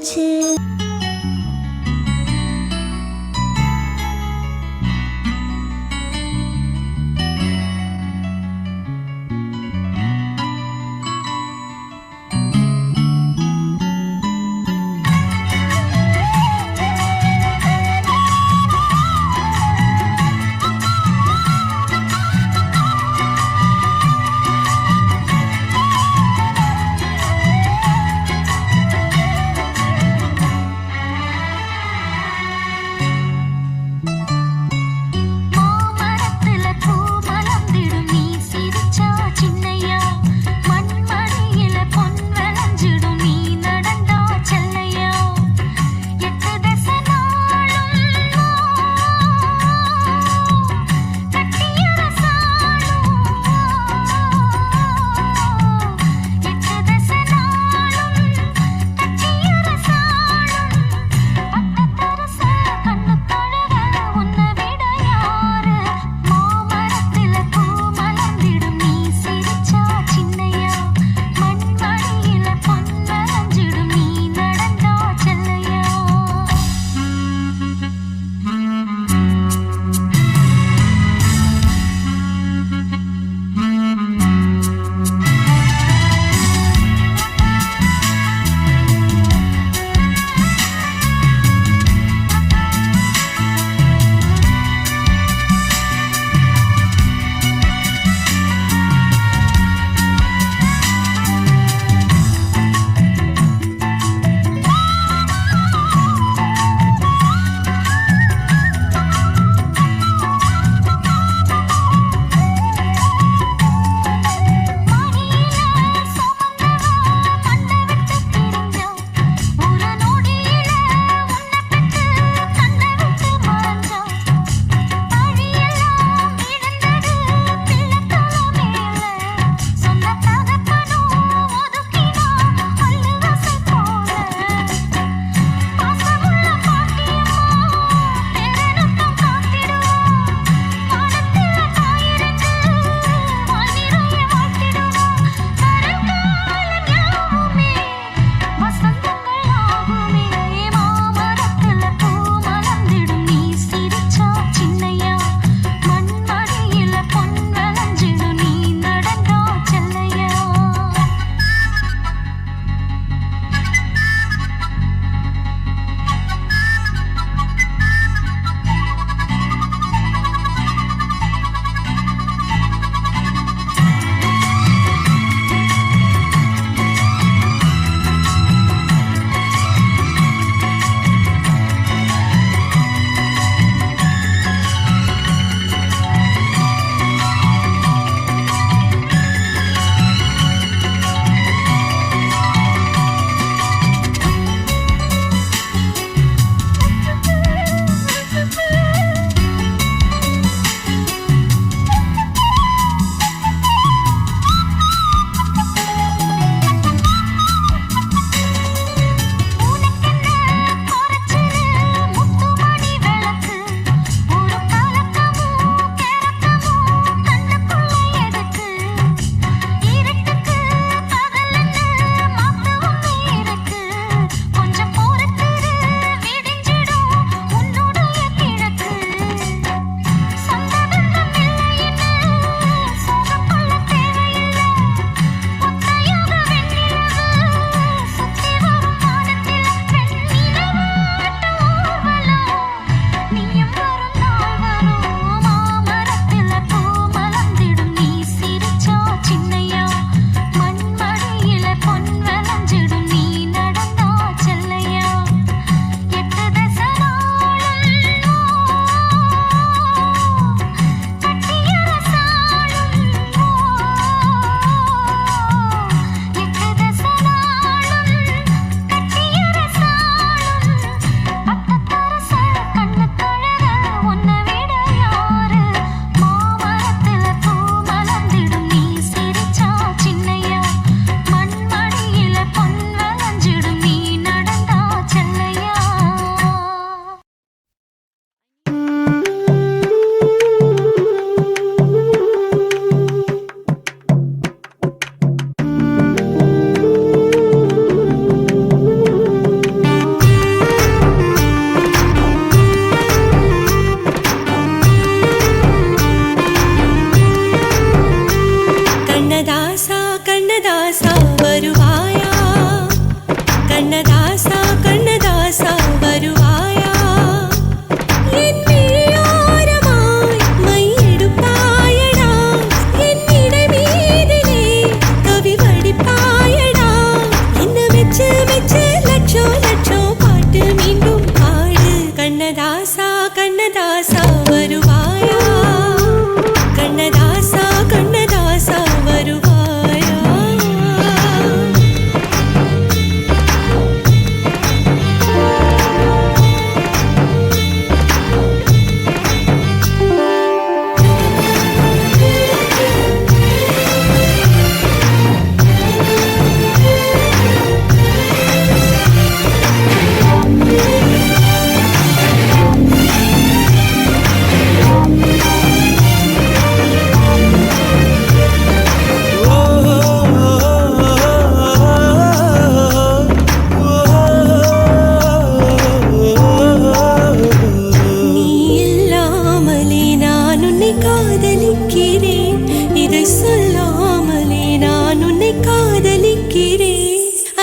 போச்சு.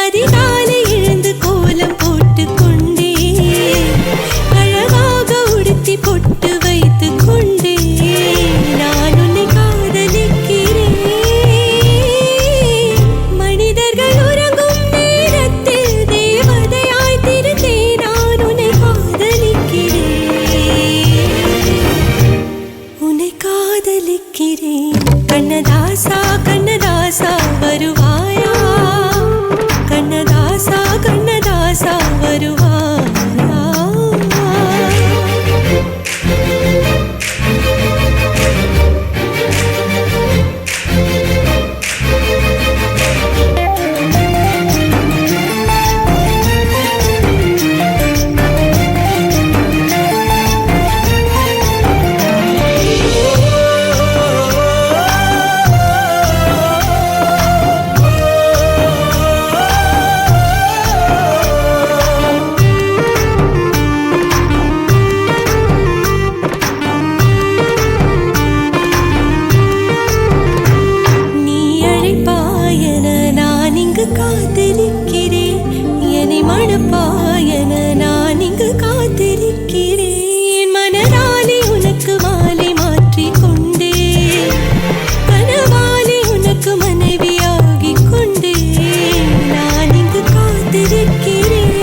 அதிகாலை எழுந்து கோலம் போட்டு கொண்டே அழகாக உடுத்தி பொட்டு வைத்து கொண்டே நான் உன்னை காதலிக்கிறேன். மனிதர்கள் உறங்கும் நேரத்தில் தேவதையாய் திருந்தே நான் உன்னை காதலிக்கிறேன். உன்னை காதலிக்கிறேன். கண்ணதாசா கண்ணதாசா வருவாயா, கண்ணதாசா கண்ணதாசா வருவாயா. காத்திருக்கிறேன் என்னை மணப்பாயன நான் இங்கு காத்திருக்கிறேன். மனதாலே உனக்கு மாலை மாற்றிக் கொண்டே கனவாலே உனக்கு மனைவியாகி கொண்டே நான் இங்கு காத்திருக்கிறேன்.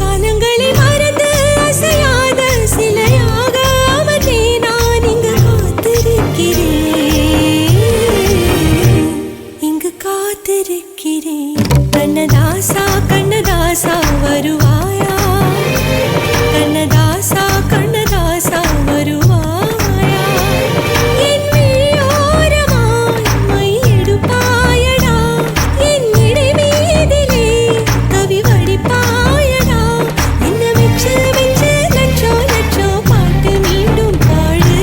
காலங்களை மறந்து அசையாத சிலையாக அவனே நான் இங்கு காத்திருக்கிறேன். கண்ணதாசா கண்ணதாசா வருவாயா, கண்ணதாசா கண்ணதாசா வருவாயா. என் விழியோரமாய் மை எடுப்பாயடா, என் இடை மீதிலே கவி வடிப்பாயடா. என்ன வெச்சு வெச்சு லட்சோ லட்சோ பாட்டு மீண்டும் பாடு.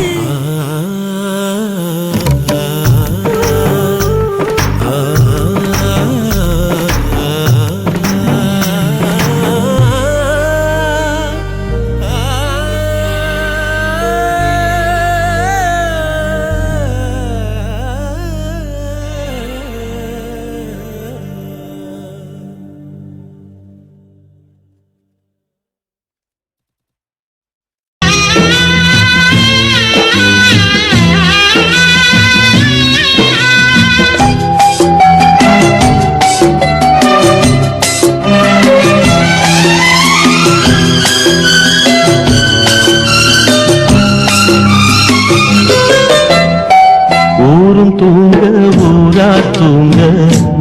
ஊரும் தூங்க ஊரா தூங்க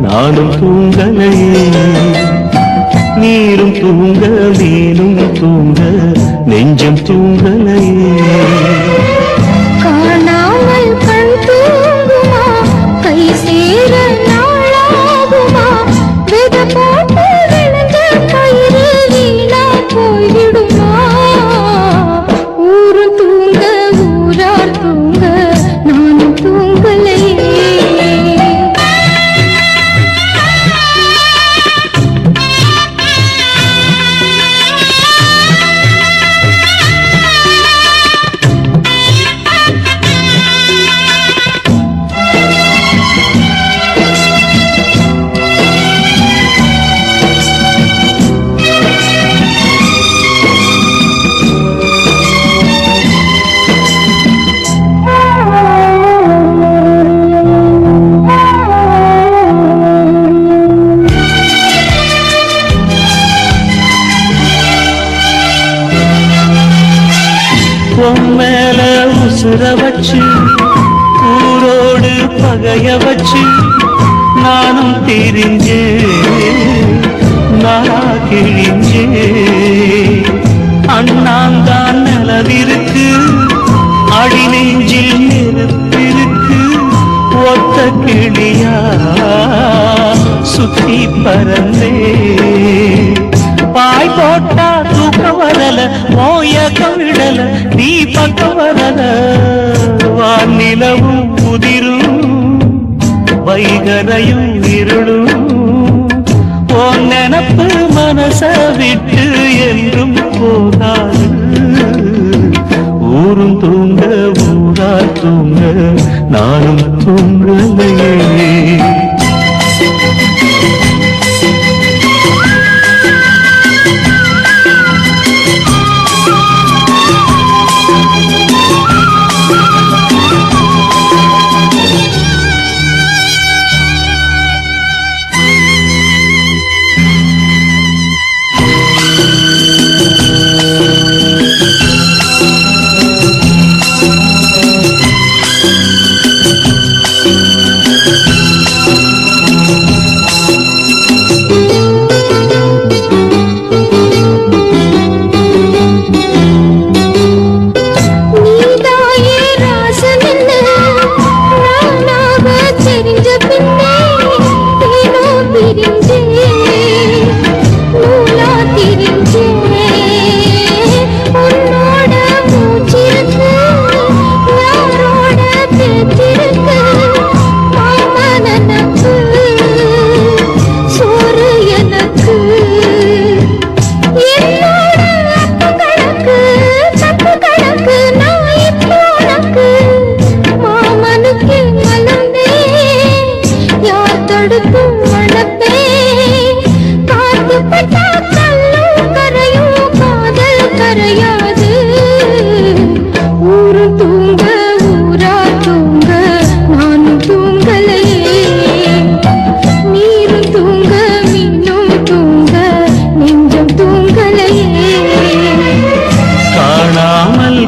நானும் தூங்கலையே, நீரும் தூங்க மீனும் தூங்க நெஞ்சம் தூங்கலையே. காணாமல் கண் தூங்குமா, கை சேர நாளாகுமா, வித போட்டு விழுந்த பயிறு வீணா போய்விடுமா. ஊரு தூங்க ஊரார் தூங்க நானும் தூங்கலையே. மேல உசுர வச்சு ஊரோடு பகைய வச்சு நானும் தெரிஞ்சே நாளா கிழிஞ்சே. அண்ணாந்தான் நிலவிருக்கு அடி நெஞ்சில் நெருப்பிருக்கு, ஒத்த கிளியா சுத்தி பறந்தே. பாய் போட்டா தூக்கம் வரல, மோயக்கம் விடல, நீ பக்கம் வரல. வானிலவும் புதிரும் வைகரையும் இருளும், உன் நினப்பு மனச விட்டு என்றும் போகாது. ஊரும் தூங்க ஊரா தூங்க நானும் தூங்கலையே.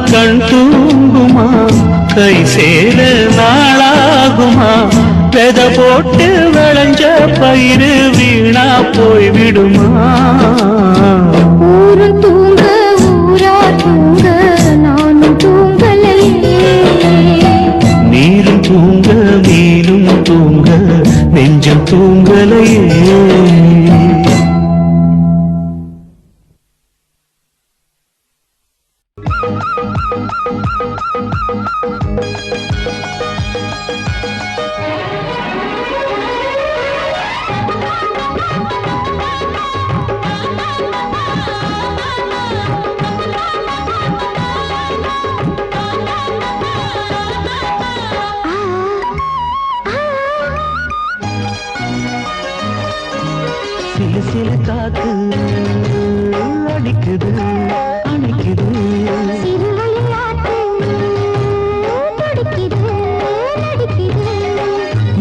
கண் தூங்குமா கை சேர நாளாகுமா வெத போட்டு விளைஞ்ச பயிறு வீணா போய்விடுமா ஊரும் தூங்க ஊரா தூங்க நானும் தூங்கலையே நீரும் தூங்க மீனும் தூங்க நெஞ்சம் தூங்கலையே சில சில காத்து அடிக்குது அணைக்குது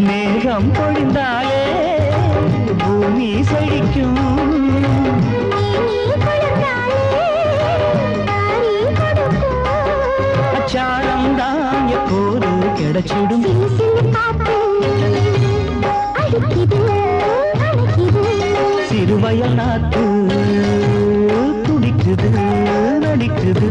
மேகம் பொழிந்தாலே பூமி செழிக்கும் அச்சாரம் தான் எப்போது கிடைச்சிடும் சிறுவயல் நாட்டு துடிக்குது நடிக்குது சிறுவயல் நாட்டு துடிக்குது நடிக்குது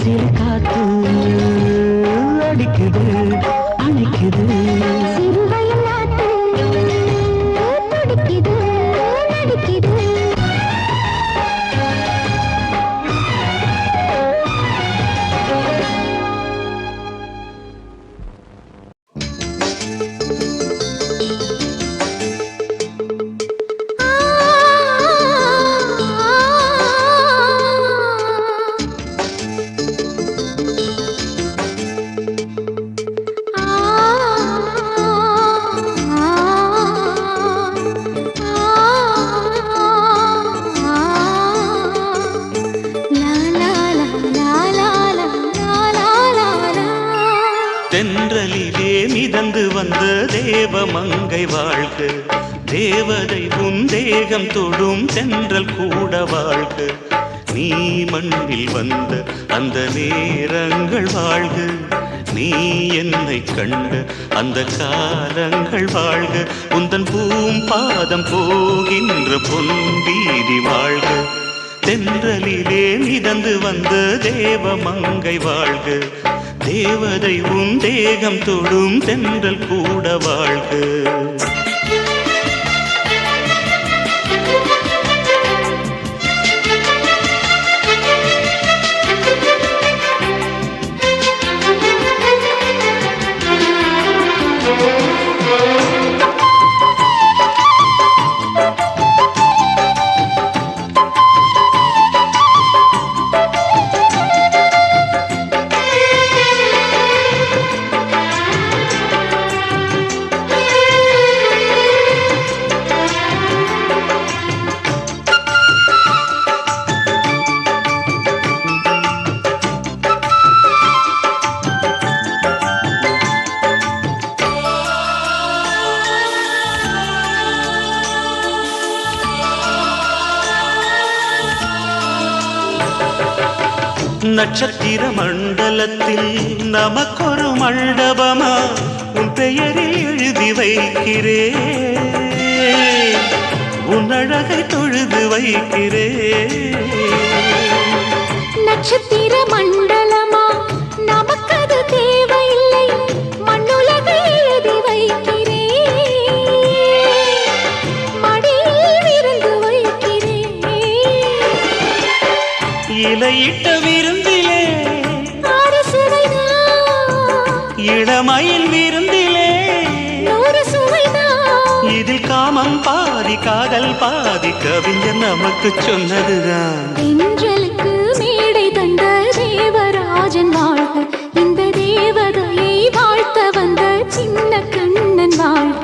சிறு காத்து அடிக்குது அணைக்குது சிறுவயல் நாட்டு துடிக்குது நடிக்குது தென்றலிலே மிதந்து வந்த தேவமங்கை வாழ்க தேவதை உன் தேகம் தொடும் தென்றல் கூட வாழ்க நீ மண்ணில் வந்த அந்த நேரங்கள் வாழ்க நீ என்னை கண்ட அந்த காலங்கள் வாழ்க உந்தன் பூம்பாதம் போகின்ற பொன் வீதி வாழ்க தென்றலிலே மிதந்து வந்த தேவமங்கை வாழ்க தேவதை உன் தேகம் தொடும் தென்றல் கூட வாழ்க நட்சத்திர மண்டலத்தில் நமக்கொரு மண்டபமா உன் பெயரில் எழுதி வைக்கிறேன் உன் அழகை தொழுது வைக்கிறேன் நட்சத்திர மண்டலமா நமக்கது தேவையில்லை மண்ணுலகை எழுதி வைக்கிறேன் மடியில் விருந்து வைக்கிறேன் இலையிட்ட விருந்திலே இளமயில் விருந்திலே இதில் காமம் பாதி காதல் பாதி கவிஞர் நமக்கு சொன்னதுதான் தென்றலுக்கு மேடை தந்த தேவராஜன் வாழ்க இந்த தேவதையை வாழ்த்த வந்த சின்ன கண்ணன் வாழ்க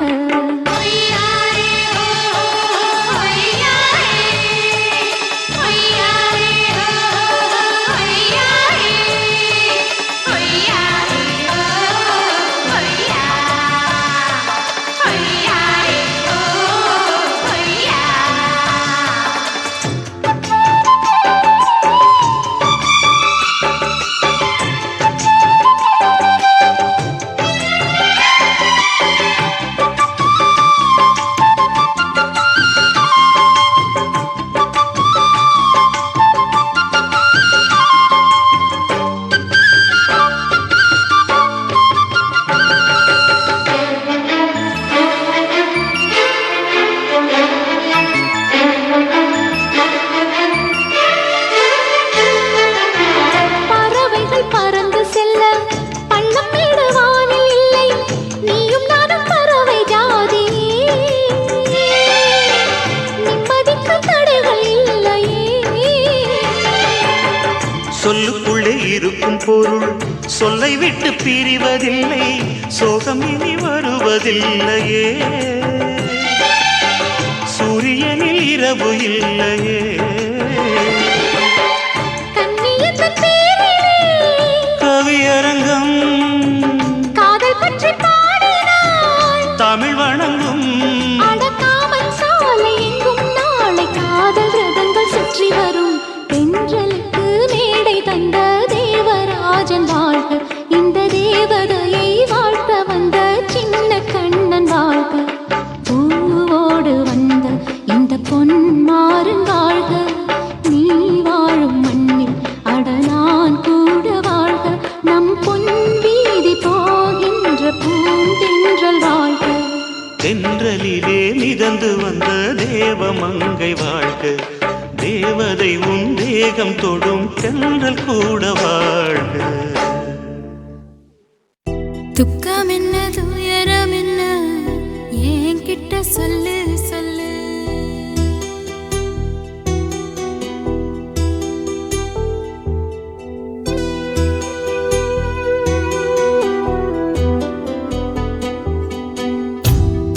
சொல்லுக்குள்ளே இருக்கும் பொருள் சொல்லை விட்டு பிரிவதில்லை சோகம் இனி வருவதில்லையே சூரியனில் இரவு இல்லையே கவியரங்கம் காதல் பற்றி பாடினாள் தமிழ் வணங்கும் அடக்காமல் சாலை எங்கும் நாளை காதல் ரதங்கள் சுற்றி வரும் தென்றலுக்கு மேடை தந்த தேவராஜன் வாழ்க இந்த தேவதையை வாழ்த்த வந்த சின்ன கண்ணன் வாழ்க பூவோடு வந்த இந்த பொன்மாறன் வாழ்க தேவமங்கை வாழ்க, தேவதை உன் தேகம் தொடும் தென்றல் கூட வாழ்க. துக்கம் என்ன துயரம் என்ன என்கிட்ட சொல்லு சொல்லு.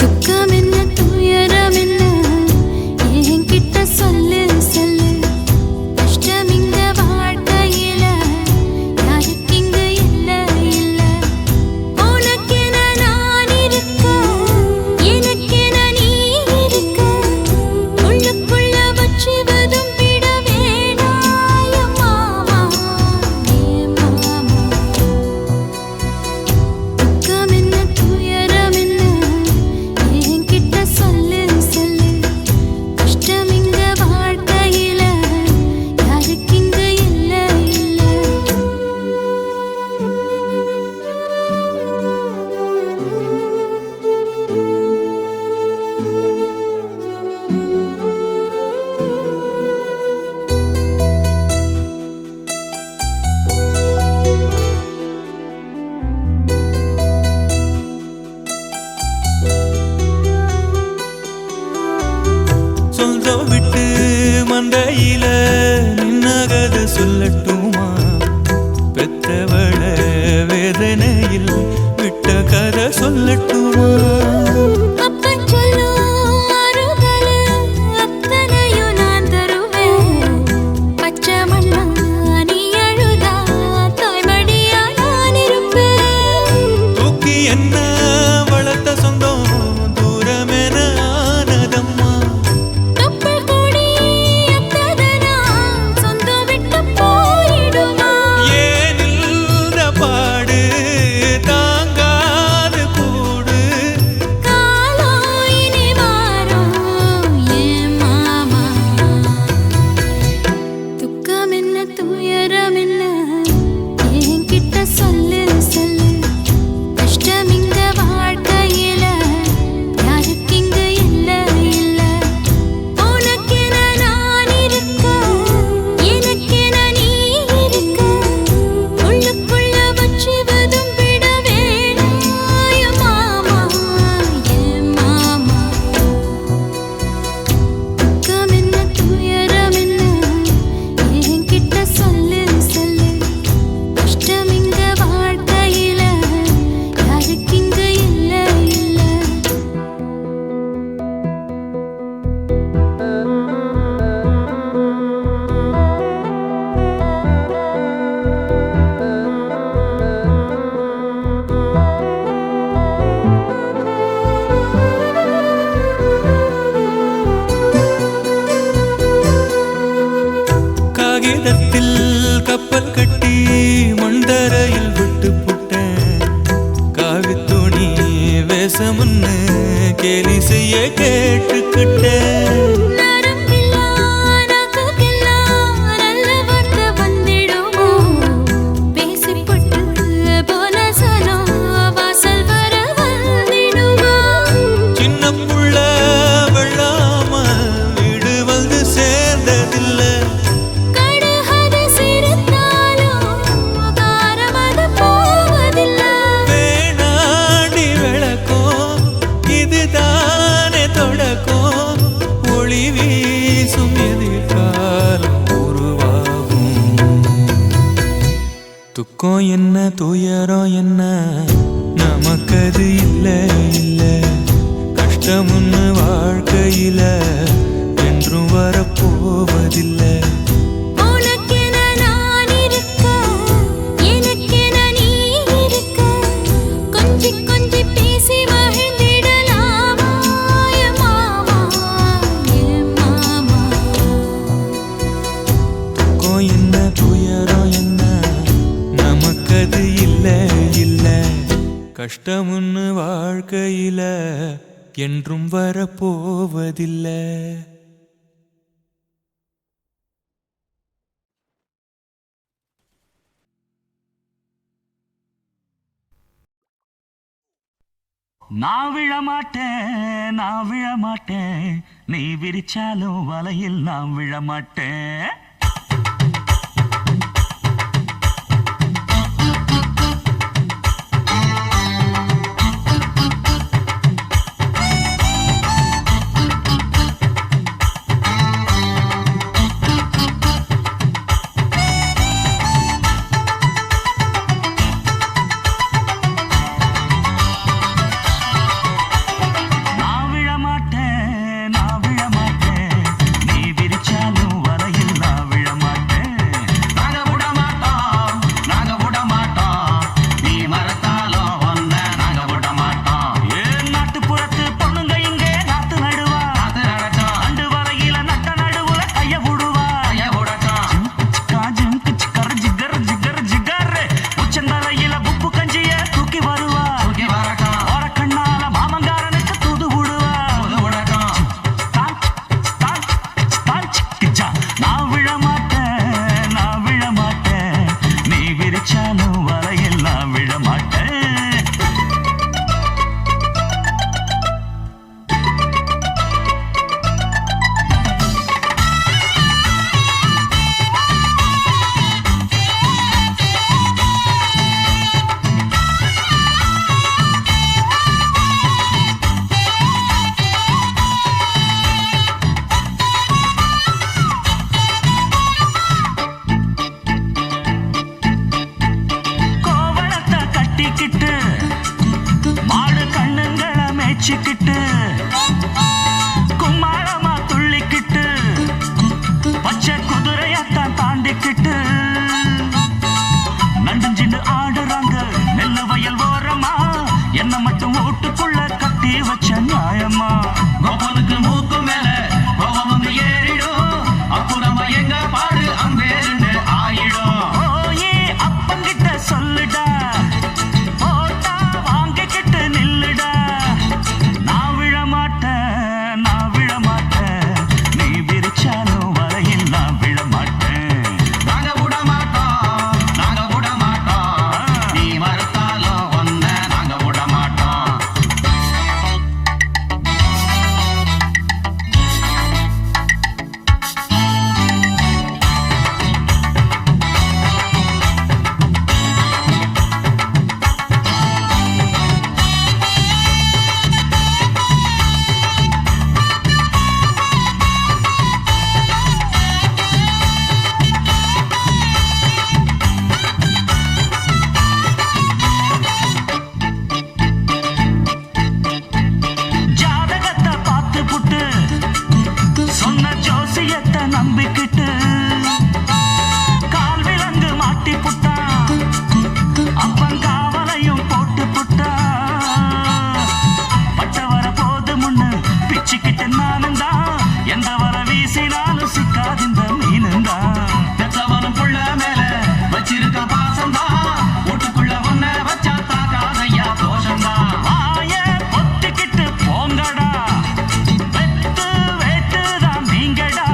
துக்கம் என்ன துயரம் என்ன என்கிட்ட சொல்லு சொல்லு. கஷ்டம் இங்க வாழ்க்கையில யாருக்கு இங்க இல்ல இல்ல. உனக்கென நான் இருக்க, எனக்கென நீ இருக்க. உள்ளுக்குள்ள வச்சு வதும்பிட வேணாய மாமா, ஏ மாமா. துக்கம் என்ன துயரம் என்ன என்கிட்ட சொல்லு சொல்லு. கஷ்டம் இங்க வாழ்க்கையில யாருக்கு இங்க இல்ல இல்ல. சொந்தம் விட்டு மந்தையில நின்னகத சொல்லட்டுமா, பெத்தவள வேதனையில் விட்ட கதை சொல்லட்டுமா. அப்பன் சொல்லும் ஆறுதலு அத்தனையும் நான் தருவேன். பச்சை மண்ணா நீ அழுதா தாய்மடியா நான் இருப்பேன். தூக்கி என்ன வளர்த்த சொந்தம் தூரமென ஆனதம்மா. கப்பல் கூடி அத்ததனா சொந்தம் விட்டு போயிடுமா. ஏனில்ற பாடு தாங்காது கூடு. காலம் இனி மாறும் ஏன் மாமா. துக்கம் என்ன துயரம் என்ன என்கிட்ட சொல்லு சொல்லு. கஷ்டம் இங்க வாழ்க்கையில யாருக்கு இங்க இல்ல இல்ல. உனக்கென நான் இருக்க, எனக்கென நீ இருக்க. உள்ளுக்குள்ள வச்சு வதும்பிட வேணாய மாமா, ஏன் மாமா. துக்கம் என்ன துயரம் என்ன என்கிட்ட சொல்லு சொல்லு. கஷ்டம் இங்க வாழ்க்கையில யாருக்கு இங்க இல்ல இல்ல. காகிதத்தில் கப்பல் கட்டி மண்டரையில் விட்டு புட்டேன். காவி துணி வேஷமுன்னு கேலி செய்ய கேட்டுக்கிட்டேன். நரம்பில்லா நாக்குக்கெல்லாம் நல்ல வார்த்தை வந்திடுமோ. பேசிப்பட்டு போன சனம் வாசல் வர வந்திடுமோ. சின்ன புள்ள வெள்ளாம வீடு வந்து சேர்ந்ததில்லை. கடுகது சிரித்தாலும் காரம் அது போவதில்லை. வேணாடி விளக்கும் இதுதானே தொடக்கும். ஒளி வீசும் எதிர்காலம் உருவாகும். துக்கம் என்ன துயரம் என்ன நமக்கது இல்ல இல்ல. கஷ்டம்னு வாழ்க்கையில என்றும் வரப்போவதில்லை. உனக்கென நான் இருக்க, எனக்கென நீ இருக்க. கொஞ்சி கொஞ்சி பேசி மகிழ்ந்திடலாமா என் மாமா, என் மாமா. துக்கம் என்ன துயரம் என்ன நமக்கது இல்ல இல்ல. கஷ்டம்னு வாழ்க்கையில என்றும் வரப்போவதில்லை. நான் விழமாட்டேன் நான் விழமாட்டேன் நீ விரிச்சாலும் வலையில் நான் விழமாட்டேன் வச்சுக்கிட்டு கும்மாளமா துள்ளிக்கிட்டு பச்சை குதிரையத்தான் தாண்டிக்கிட்டு நண்டுஞ்சின்னு ஆடுறாங்க நெல்ல வயல் ஓரமா என்ன மட்டும் ஓட்டுக்குள்ள கட்டி வச்ச நியாயமா கோபனுக்கு மூக்கு மேல கோபம் வந்து ஏறிடும் அப்புறமா எங்க பாடு அம்பேருன்னு ஆயிடும் ஓயே அப்பங்கிட்ட சொல்லுடா நம்பிக்கிட்டு கால் விலங்கு மாட்டி புட்டா அப்பன் காவலையும் போட்டு புட்டா பட்ட வர போது முன்னு பிச்சுக்கிட்டு நானும் தான் எந்த வர வீசினாலும் சிக்காதிந்த மீனும் தான் பெற்றவனும் புள்ள மேல வச்சிருக்க பாசம் தான் வீட்டுக்குள்ள ஒன்ன வச்சா தாக்காதையா தோஷம் தான் வாய பொத்திக்கிட்டு போங்கடா வெட்டு வேட்டு தான் நீங்கடா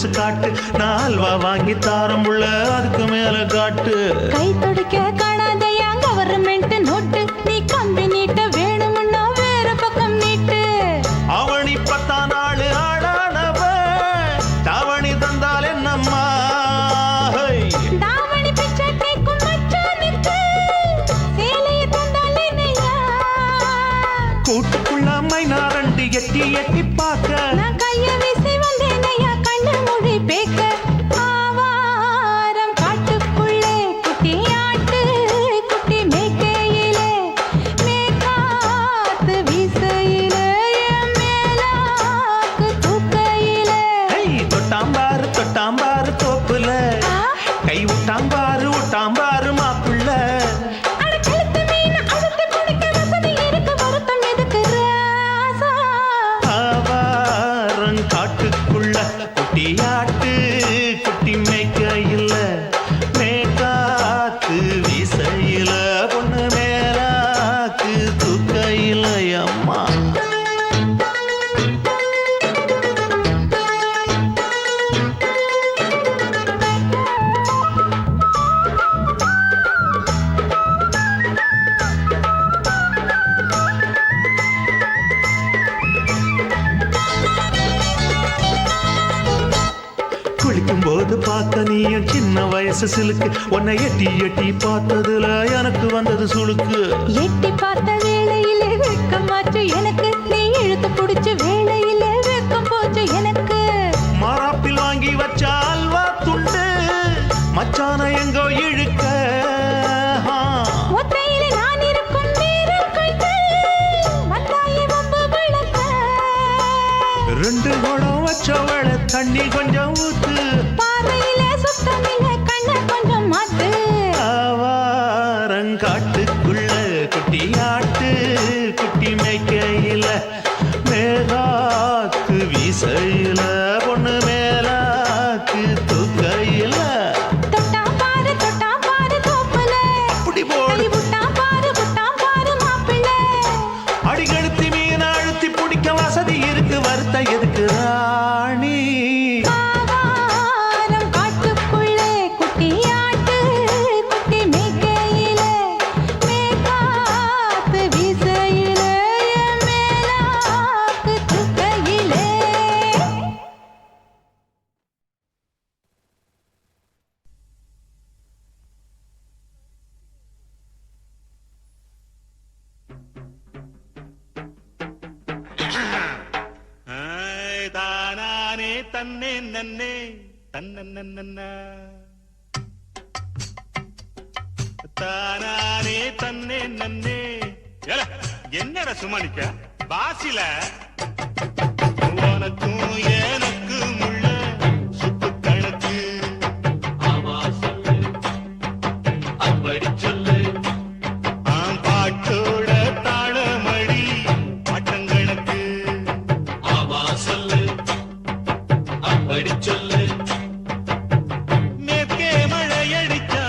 கொலுசு காட்டு, நான் அல்வா வாங்கி தாரம் புள்ள அதுக்கு மேல காட்டு. கை துடிக்க காணாதையா கவர்மெண்ட் நோட்டு, நீ கம்பி நீட்ட வேணும்னா வேற பக்கம் நீட்டு. அவனி 10 நாள் ஆடானவ தாவணி தந்தால் என்னம்மா? தாவணி பிச்சை கேக்கும் மச்சானுக்கு சேலைய தந்தால் என்னையா? கூட்டுக்குள்ள மைனாரண்டி எட்டி எட்டி பார்க்க, நான் கைய வீசி வந்தேனையா கண்ணு மொழி பேக்க. ஆவாரம் காட்டுக்குள்ளே குட்டி ஆட்டு குட்டி மேய்க்கையிலே, மேக்காத்து வீசையிலே, என் மேலாக்கு தூக்கையிலே. தொட்டாம்பாரு தோப்புல, கை விட்டாம்பாரு மாப்புள்ள. அட கழுத்து மீன் அழுத்து குடிக்க வசதி இருக்கு, வருத்தம் எதுக்கு ராசா? ஆவாரம் காட்டுக்குள்ள குட்டியாட்டு குட்டி மேய்க்கையில, மேக்காத்து வீசையில, பொண்ணு மேலாக்கு தூக்கையில. அம்மா குளிக்கும் போது பார்த்த நீயும் சின்ன வயசு சிலுக்கு, உன்னை எட்டி எட்டி பார்த்ததுல எனக்கு வந்தது சுளுக்கு. எட்டி பார்த்த வேளையிலே வெக்கமாச்சு எனக்கு, நீ இழுத்து புடிச்ச வேளையிலே வெக்கம் போச்சு எனக்கு. மாறாப்பில் வாங்கி வச்ச அல்வா துண்டு மச்சான எங்கோ இழுக்க. ஒத்தையிலே நான் இருக்கும் நேரம் கண்டு வந்தாயே வம்பு விளக்க. 2 குடம் வச்சவள தண்ணி கொஞ்சம் ஊத்து, பார்வையிலே சுத்தமில்லை கண்ண கொஞ்சம் மாத்து. ஆவாரங்காட்டுக்குள்ள குட்டியாட்டு குட்டி மேய்க்கையில, மேலாக்கு வீசையில, பொண்ணு மேலாக்கு தூக்கையில. தொட்டா பாரு தோப்புல, அப்படி போடு கை விட்டா பாரு மாப்பிள்ளை. அடிகழுத்தி மீன் அழுத்தி பிடிக்க வசதி இருக்கு, வருத்த எதுக்கு ராணி? ஆவாரம் காட்டுக்குள்ளே குட்டி ஆட்டு குட்டி மேய்க்கையிலே, மேக்காத்து வீசையிலே, என் மேலாக்கு தூக்கையிலே. தானே தன்னே நன்னே தன்னன்ன தானே தன்னே நன்னே. என்னடா சுமணிக்க பாசில உனக்கும் எனக்கும் உள்ள சுத்து கணக்கு. அப்படி சொல்லு பாட்டோட தாளமடி ஆட்டங்கணக்கு. சொல்லு அப்படி சொல்லு. மேற்கே மழையடிச்சா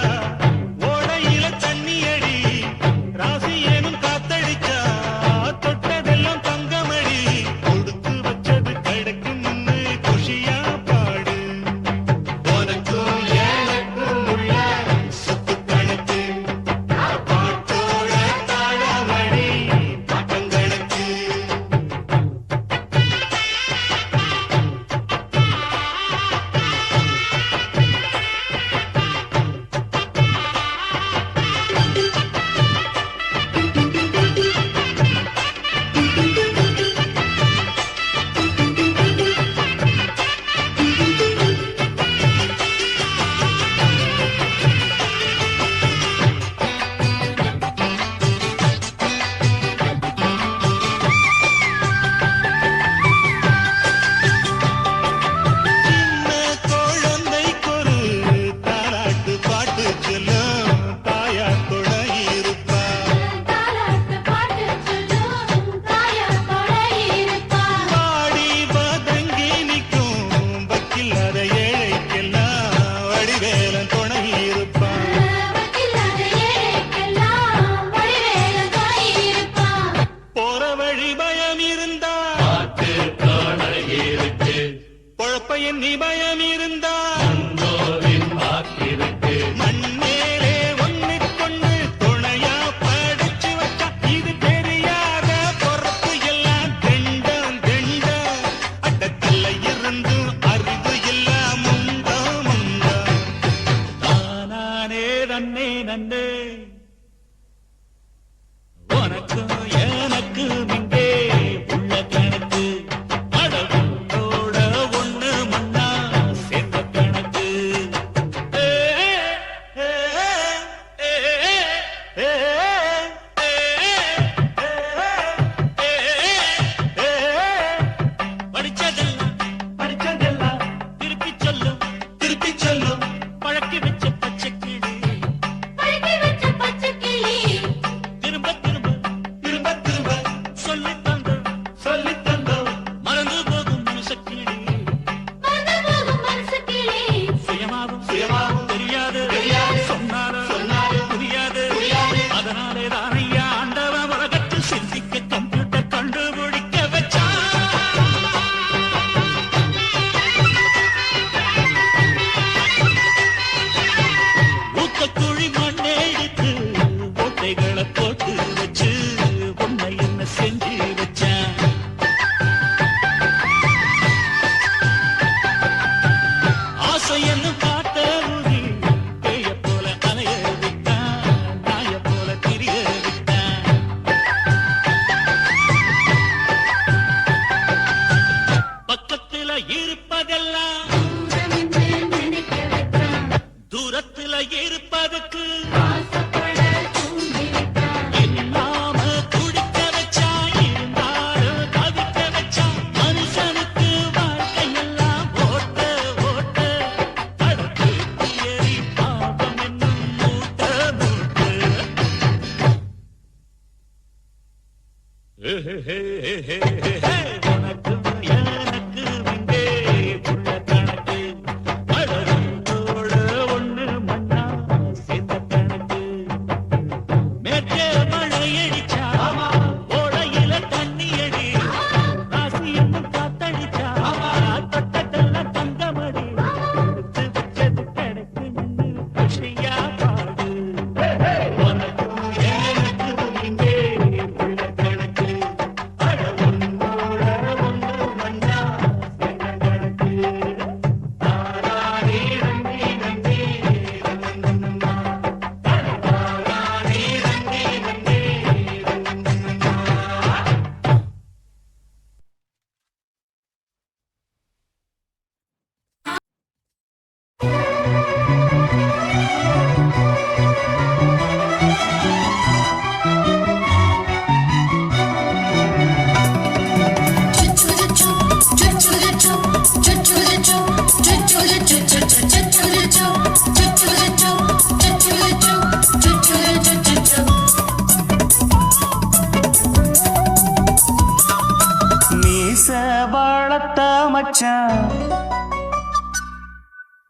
ஓடையில தண்ணி அடி, ராசி ஏனும் காத்தடிச்சா தொட்டதெல்லாம் தங்கமடி. கொடுத்து வச்சது கிடைக்கும் முன்னு நன்னே உனக்கு எனக்கு இங்கே உள்ள கணக்கு அடகுண்டோட ஒண்ணு மண்ணா சேர்ந்த கணக்கு படிச்சதெல்லாம் திருப்பி சொல்லும் பழக்கி வச்ச பச்சை கிளி திரும்ப திரும்ப சொல்லி தந்தோம் மறந்து போகும் மனுஷக்கிளி சுயமாவும் தெரியாது சொன்னாலும் புரியாது அதனாலே தானையா ஆண்டவன் உலகத்தில் சிந்திக்க கம்ப்யூட்டர் கண்டுபிடிக்க வச்சான் ஊத்தக்குழி மண்ணை எடுத்து ஓட்டைகளை போட்டு வச்சு உன்னை என்ன செஞ்சு வச்சான் ஆசை என்னும் காட்ட ஊதி பேய போல அலைய விட்டான் நாய போல திரிய விட்டான் பக்கத்துல இருப்பதெல்லாம் தூரத்துல இருப்பதுக்கு இல்லாம குடிக்க வச்சா இருந்தாலும் தவிக்க வச்சா மனுஷனுக்கு வாழ்க்கையெல்லாம் ஓட்ட தடுத்து தியறி பாவம் என்னும் மூட்ட உனக்கு எனக்கு இங்கே உள்ள கணக்கு அழகோட ஒண்ணு மண்ணா சேர்ந்த கணக்கு மேற்கே மழையடிச்சா ஓடையில தண்ணி அடி ராசி என்னும் காத்தடிச்சா தொட்டதெல்லாம் தங்கமடி எடுத்து வச்சது கணக்கு நின்று பசியா பாடு உனக்கு எனக்கு இங்கே உள்ள கணக்கு அழகோட ஒண்ணு மண்ணா சேர்ந்த கணக்கு தாராரே நந்தி நந்தி நந்தனந்தா தாராரே நந்தி நந்தி நந்தனந்தா மீச வளர்த்த மச்சான்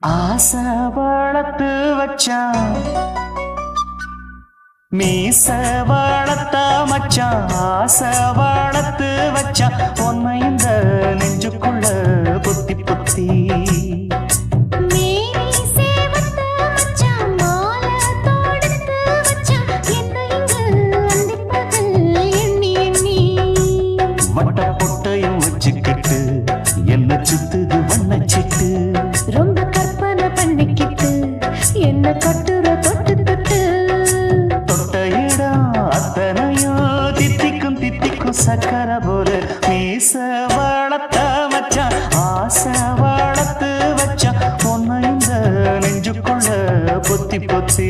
ஆசை வளர்த்து வச்சான் மீச வளர்த்த மச்சான் ஆசை வளர்த்து வச்சான் உன்னை இந்த நெஞ்சுக்குள்ள பொத்தி பொத்தி வட்ட பொட்டையும் வச்சுக்கிட்டு என்ன சுத்துது வண்ணச்சிட்டு ரொம்ப கற்பனை பண்ணிக்கிட்டு என்ன கட்டுற தொட்டு தொட்டு தொட்ட இடம் அத்தனையும் தித்திக்கும் சக்கர போல மீச வளர்த்த மச்சான் ஆசை வளர்த்து வச்சான் உன்னை இந்த நெஞ்சுக்குள்ள பொத்தி பொத்தி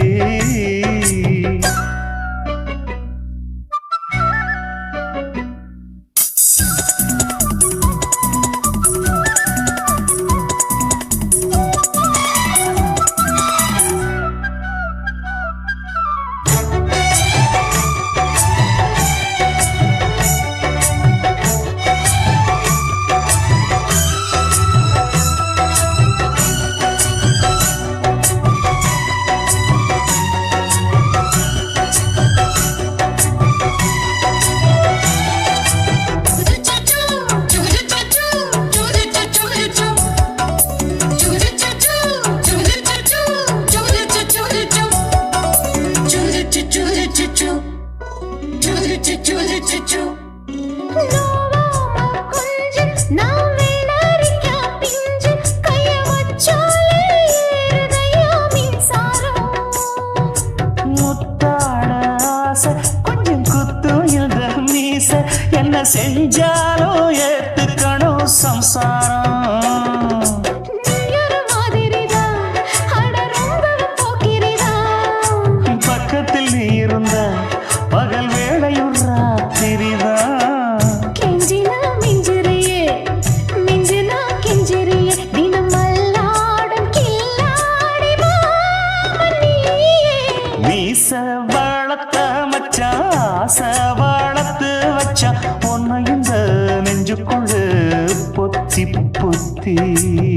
புத்தி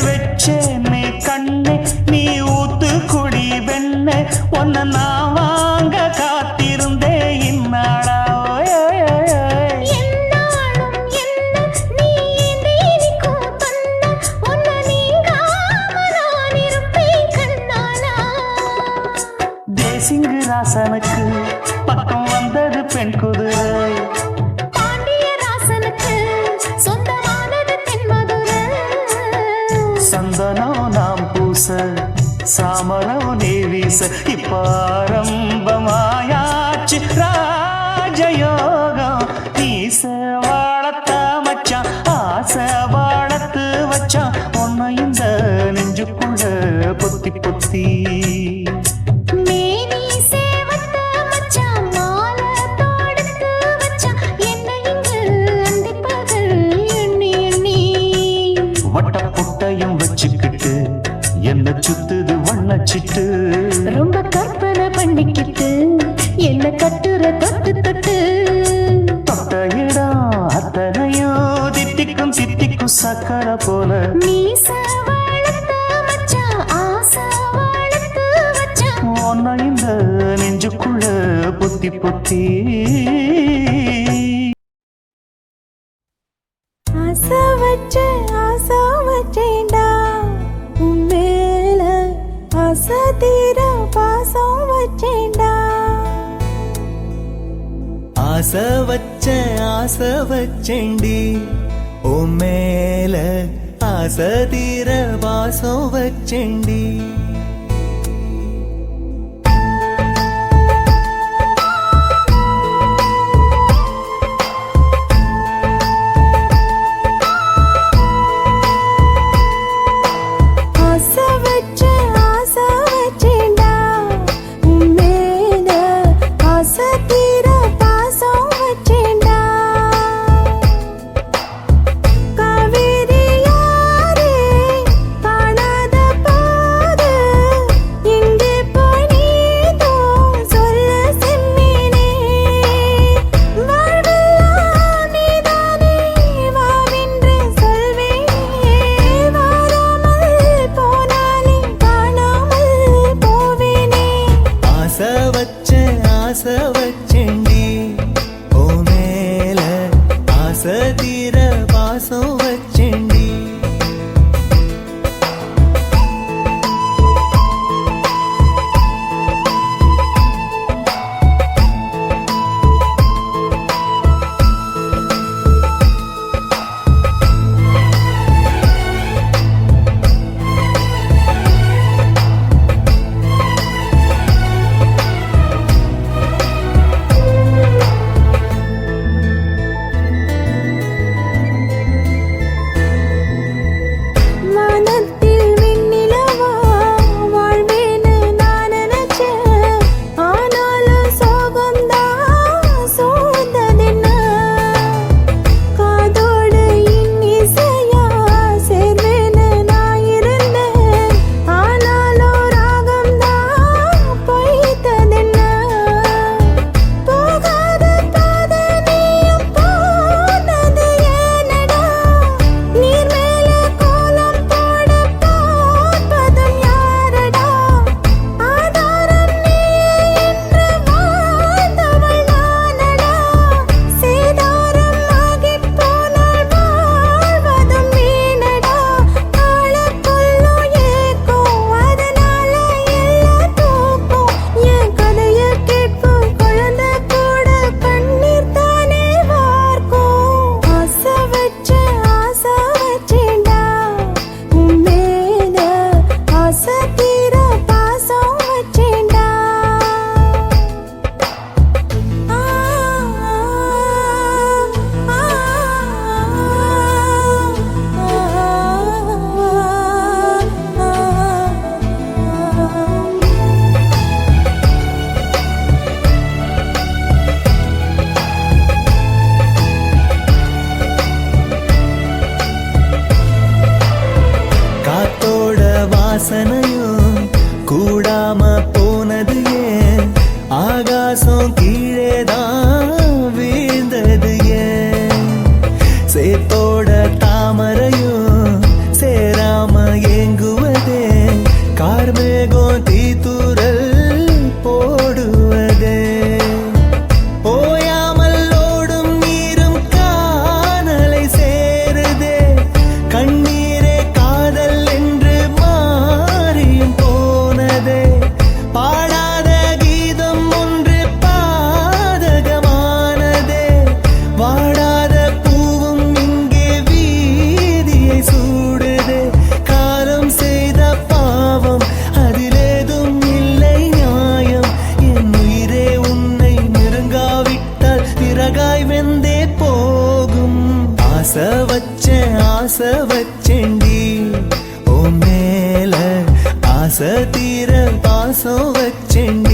வெச்சேனே கண்ணே நீ ஊத்து குடி வெண்ணே ஒன்ன நான் வாங்க காத்திருந்தே இந்நாடா என்னாலும் என்ன நீ நீதிக்கும் தந்த உன்னை நீங்காம நான் இருப்பேன் கண்ணாலா. தேசிங்கு ராசனுக்கு பக்கம் வந்தது பெண் குதிரை பாண்டிய ராசனுக்கு சொந்தமானது தென்மதுரை. சந்தனம் நாம் பூச சாமரம் நீ வீச இப்ப ஆரம்பமாயாச்சு ராஜயோகம் நீச வாழத்த மச்சான் ஆசை வாழத்து வச்சான் உன்னை இந்த நெஞ்சுக்குள்ள பொத்தி பொத்தி மேனி சேவத்த மச்சான் மாலை தொடுத்து வச்சான் என்னை இங்கு அந்திப்பகல் எண்ணி எண்ணி. வட்ட புட்டையும் வச்சுக்கிட்டு என்ன சுத்துது வண்ணச்சிட்டு ரொம்ப கற்பனை பண்ணிக்கிட்டு என்ன கட்டுற தொட்டு தொட்டு. தொட்ட இடம் அத்தனையோ தித்திக்கும் தித்திக்கும் சக்கரை போல மீச வளர்த்த மச்சான் ஆசை வளர்த்து வச்சான். உன்னை இந்த நெஞ்சுக்குள்ள பொத்தி பொத்தி ஆசை வச்சேன்டா உன் மேல ஆசை தீர பாசம் வச்சேன்டா. ஆசை வச்சேண்டி உன் மேல ஆசை தீர வாசம் வச்சேண்டி. ஆசை வச்சேன்டா உன் மேல ஆசை தீர பாசம் வச்சேன்டா. காவேரி யாரே காணாத போது வாசனையும் கூடாம போனது ஏன் ஆகாசம் கீழேதான் வீழ்ந்தது ஏன் சேத்தோட தாமரையும் சேராம ஏங்குவதே கார்மேகம் தீத்துரல் போடுவதே ஓயாமல் ஓடும் நீரும் காணலை சேருதே கண்ணீரே காதல் என்று மாறியும் போனதே பாடாத கீதம் ஒன்று பாதகமானதே வாடாத பூவும் இங்கே வீதியை சூடுதே காலம் செய்த பாவம் அதிலேதும் இல்லை நியாயம் என் உயிரே உன்னை நெருங்காவிட்டால் பிறகாய் வெந்தே போகும் ஆசை வச்சேன்டி ஓ மேல ஆசை தீர பாசம் வச்சேண்டி